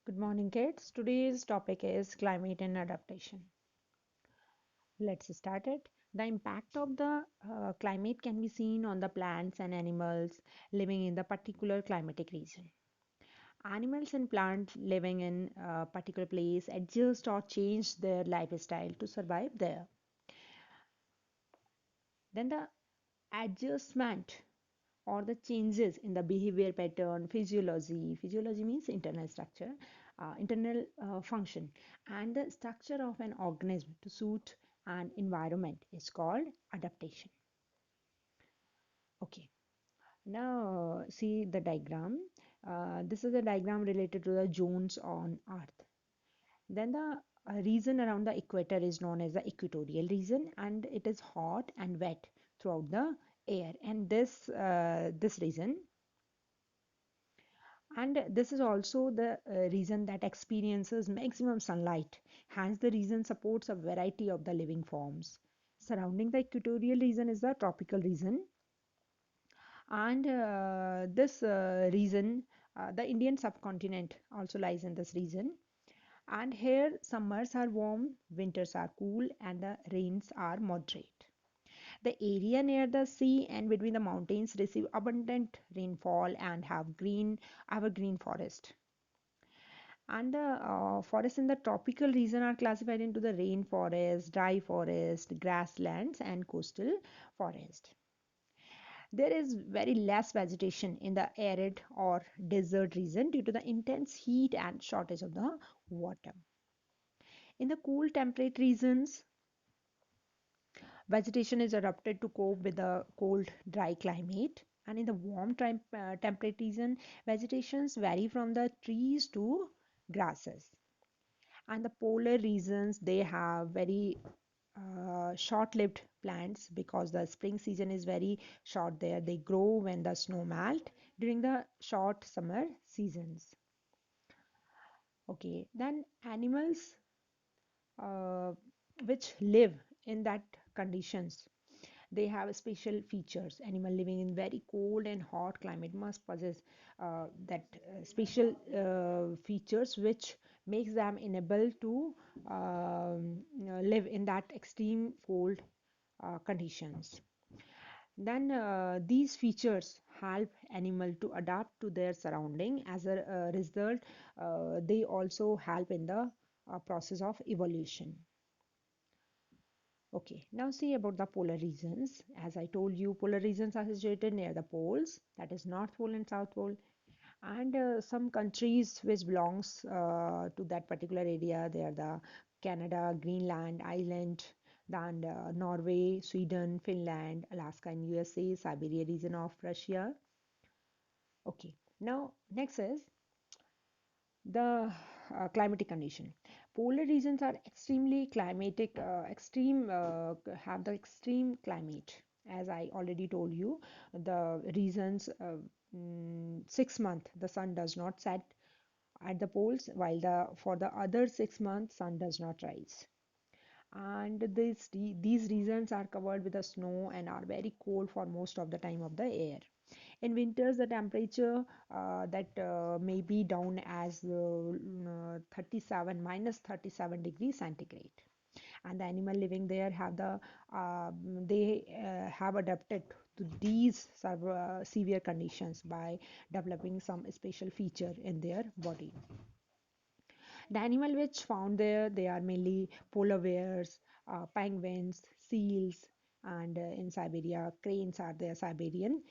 Good morning, kids. Today's topic is climate and adaptation. Let's start it. The impact of the climate can be seen on the plants and animals living in the particular climatic region. Animals and plants living in a particular place adjust or change their lifestyle to survive there. Then the adjustment or the changes in the behavior pattern, physiology means internal structure, internal function, and the structure of an organism to suit an environment is called adaptation. Okay, now see the diagram. This is a diagram related to the zones on Earth. Then the region around the equator is known as the equatorial region, and it is hot and wet throughout the air. And this region, and this is also the region that experiences maximum sunlight. Hence, the region supports a variety of the living forms. Surrounding the equatorial region is the tropical region, and this region, the Indian subcontinent, also lies in this region. And here, summers are warm, winters are cool, and the rains are moderate. The area near the sea and between the mountains receive abundant rainfall and have evergreen forest. And the forests in the tropical region are classified into the rainforest, dry forest, grasslands, and coastal forest. There is very less vegetation in the arid or desert region due to the intense heat and shortage of the water. In the cool temperate regions, vegetation is adapted to cope with the cold, dry climate. And in the warm temperate region, vegetations vary from the trees to grasses. And the polar regions, they have very short-lived plants because the spring season is very short there. They grow when the snow melt during the short summer seasons. Okay, then animals uh, which live in that conditions, they have special features. Animal living in very cold and hot climate must possess that special features which makes them enable to live in that extreme cold conditions. Then these features help animal to adapt to their surrounding. As a result, they also help in the process of evolution. Okay, now see about the polar regions. As I told you, polar regions are situated near the poles, that is North Pole and South Pole. And some countries which belongs to that particular area, they are the Canada, Greenland, Iceland, then Norway, Sweden, Finland, Alaska and USA, Siberia region of Russia. Okay, now next is the climatic condition. Polar regions are extremely climatic, have the extreme climate. As I already told you, the regions 6 months the sun does not set at the poles, while the for the other 6 months sun does not rise. And these regions are covered with the snow and are very cold for most of the time of the year. In winters, the temperature that may be down as 37 minus 37 degrees centigrade. And the animal living there have they have adapted to these severe conditions by developing some special feature in their body. The animal which found there, they are mainly polar bears, penguins, seals, and in Siberia, cranes are there, Siberian